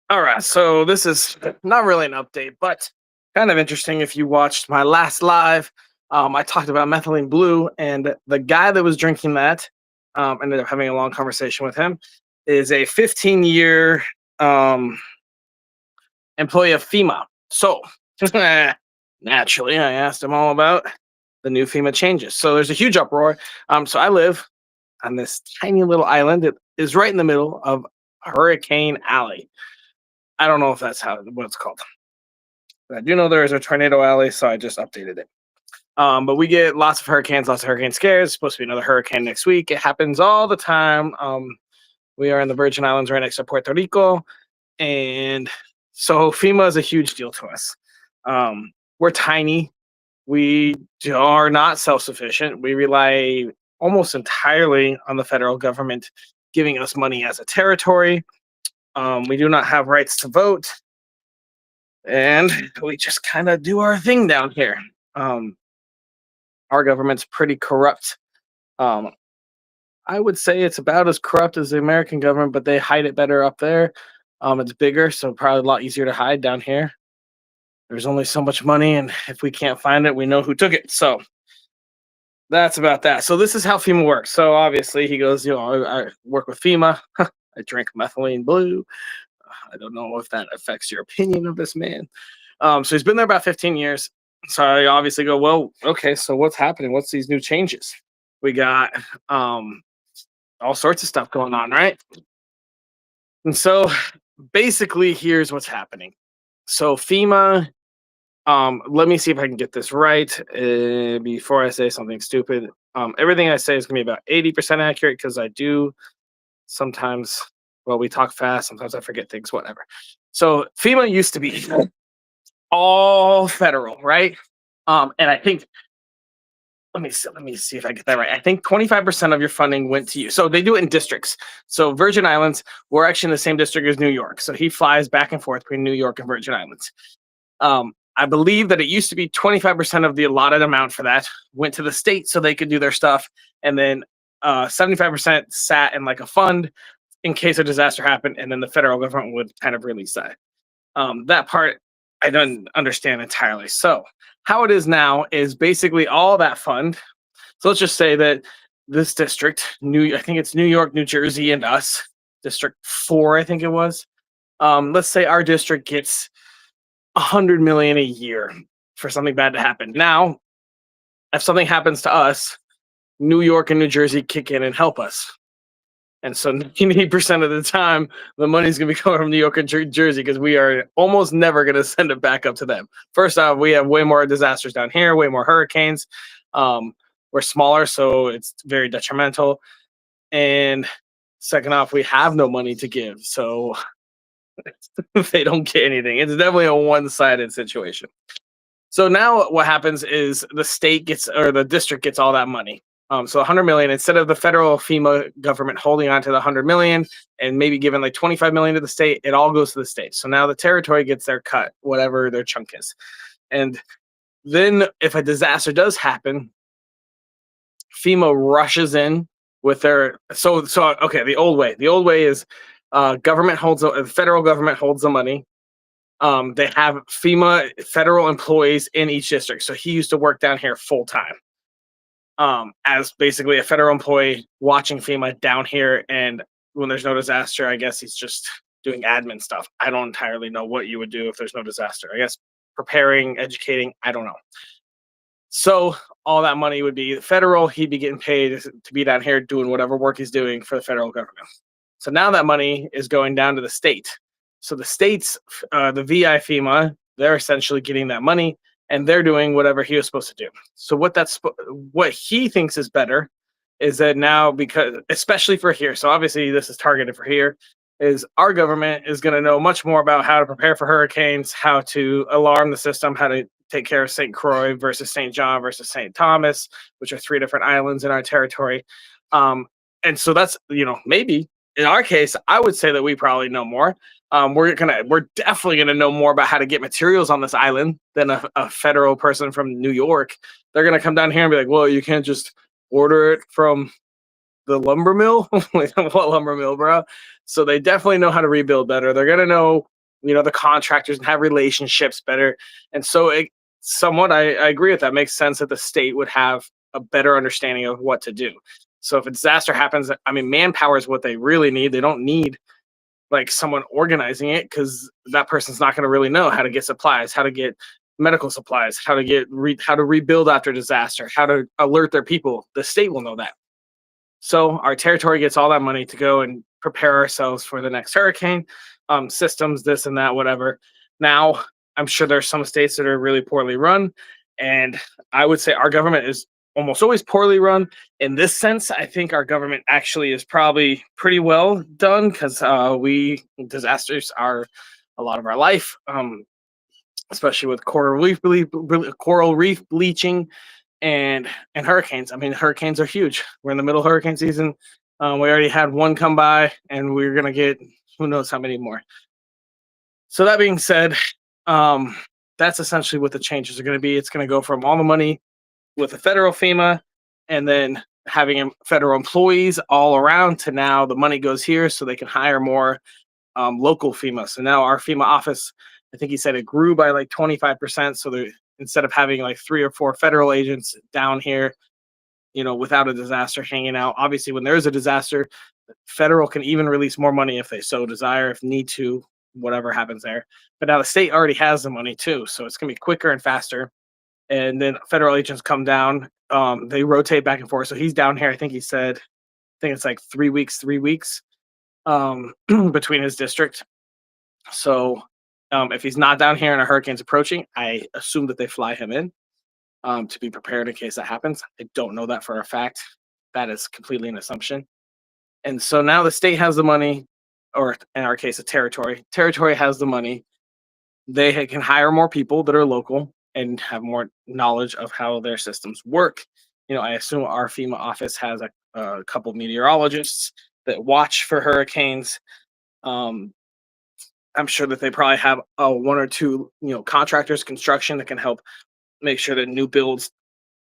All right, so this is not really an update, but kind of interesting. If you watched my last live, I talked about methylene blue, and the guy that was drinking that ended up having a long conversation with him. Is a 15-year um, employee of FEMA. So naturally, I asked him all about the new FEMA changes. So there's a huge uproar. So I live on this tiny little island. It is right in the middle of Hurricane Alley. I don't know if that's what it's called. I do know there is a tornado alley, so I just updated it. But we get lots of hurricanes, lots of hurricane scares. It's supposed to be another hurricane next week. It happens all the time. We are in the Virgin Islands right next to Puerto Rico. And so FEMA is a huge deal to us. We're tiny. We are not self sufficient. We rely almost entirely on the federal government giving us money as a territory. We do not have rights to vote, and we just kind of do our thing down here. Um, our government's pretty corrupt. Um, I would say it's about as corrupt as the American government, but they hide it better up there. It's bigger, so probably a lot easier to hide down here. There's only so much money, and if we can't find it, we know who took it. So that's about that. So this is how FEMA works. So obviously, he goes, I work with FEMA. I drink methylene blue. I don't know if that affects your opinion of this man. So he's been there about 15 years. So I obviously go, well, okay, so what's happening? What's these new changes? We got all sorts of stuff going on, right? And so basically, here's what's happening. So FEMA, let me see if I can get this right before I say something stupid. Everything I say is going to be about 80% accurate because I do sometimes, well, we talk fast. Sometimes I forget things, whatever. So FEMA used to be all federal, right? And I think let me see if I get that right. I think 25% of your funding went to you. So they do it in districts. So Virgin Islands, we're actually in the same district as New York. So he flies back and forth between New York and Virgin Islands. I believe that it used to be 25% of the allotted amount for that went to the state so they could do their stuff. And then 75% sat in like a fund in case a disaster happened. And then the federal government would kind of release that. That part I don't understand entirely. So how it is now is basically all that fund. So let's just say that this district, I think it's New York, New Jersey, and us, District 4, I think it was. Let's say our district gets 100 million a year for something bad to happen. Now, if something happens to us, New York and New Jersey kick in and help us. And so 98% of the time, the money's going to be coming from New York and Jersey because we are almost never going to send it back up to them. First off, we have way more disasters down here, way more hurricanes. We're smaller, so it's very detrimental. And second off, we have no money to give. So they don't get anything. It's definitely a one-sided situation. So now what happens is the state gets or the district gets all that money. So 100 million instead of the federal FEMA government holding on to the 100 million and maybe giving like 25 million to the state, it all goes to the state. So now the territory gets their cut, whatever their chunk is. And then if a disaster does happen, FEMA rushes in with their okay, the old way. The old way is the federal government holds the money. They have FEMA federal employees in each district. So he used to work down here full time as basically a federal employee watching FEMA down here. And when there's no disaster, I guess he's just doing admin stuff. I don't entirely know what you would do if there's no disaster. I guess preparing, educating, I don't know. So all that money would be federal. He'd be getting paid to be down here doing whatever work he's doing for the federal government. So now that money is going down to the state. So the states, the VI FEMA, they're essentially getting that money and they're doing whatever he was supposed to do. So what he thinks is better is that now, because especially for here, so obviously this is targeted for here, is our government is going to know much more about how to prepare for hurricanes, how to alarm the system, how to take care of St. Croix versus St. John versus St. Thomas, which are 3 different islands in our territory. And so that's, maybe in our case, I would say that we probably know more. We're definitely gonna know more about how to get materials on this island than a federal person from New York. They're gonna come down here and be like, "Well, you can't just order it from the lumber mill." Like, what lumber mill, bro? So they definitely know how to rebuild better. They're gonna know the contractors and have relationships better. And so somewhat, I agree with that. Makes sense that the state would have a better understanding of what to do. So if a disaster happens, I mean, manpower is what they really need. They don't need like someone organizing it, because that person's not going to really know how to get supplies, how to get medical supplies, how to how to rebuild after disaster, how to alert their people. The state will know that. So our territory gets all that money to go and prepare ourselves for the next hurricane, systems, this and that, whatever. Now, I'm sure there's some states that are really poorly run, and I would say our government is almost always poorly run. In this sense, I think our government actually is probably pretty well done, because we disasters are a lot of our life, especially with coral reef bleaching and hurricanes. I mean, hurricanes are huge. We're in the middle of hurricane season. We already had one come by, and we're gonna get who knows how many more. So that being said, um, that's essentially what the changes are going to be. It's going to go from all the money with the federal FEMA, and then having federal employees all around, to now the money goes here so they can hire more local FEMA. So now our FEMA office, I think he said it grew by like 25%. So instead of having like 3 or 4 federal agents down here, without a disaster hanging out. Obviously, when there is a disaster, federal can even release more money if they so desire, if need to, whatever happens there. But now the state already has the money too, so it's gonna be quicker and faster. And then federal agents come down. They rotate back and forth. So he's down here. I think he said, I think it's like 3 weeks, 3 weeks between his district. So if he's not down here and a hurricane's approaching, I assume that they fly him in to be prepared in case that happens. I don't know that for a fact. That is completely an assumption. And so now the state has the money, or in our case, a territory. Territory has the money. They can hire more people that are local and have more knowledge of how their systems work. I assume our FEMA office has a couple meteorologists that watch for hurricanes. Um, I'm sure that they probably have 1 or 2, contractors, construction that can help make sure that new builds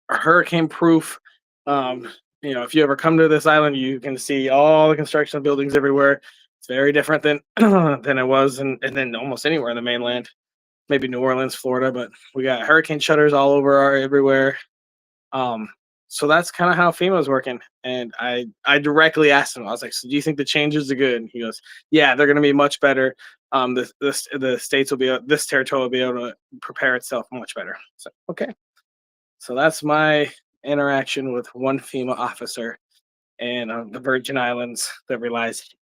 are hurricane proof. Um, if you ever come to this island, you can see all the construction buildings everywhere. It's very different than than it was, and then almost anywhere in the mainland. Maybe New Orleans, Florida, but we got hurricane shutters all over our everywhere. Um, so that's kind of how FEMA is working. And I directly asked him, I was like, "So do you think the changes are good?" And he goes, "Yeah, they're going to be much better. The states will be this territory will be able to prepare itself much better." So okay. So that's my interaction with one FEMA officer and the Virgin Islands that relies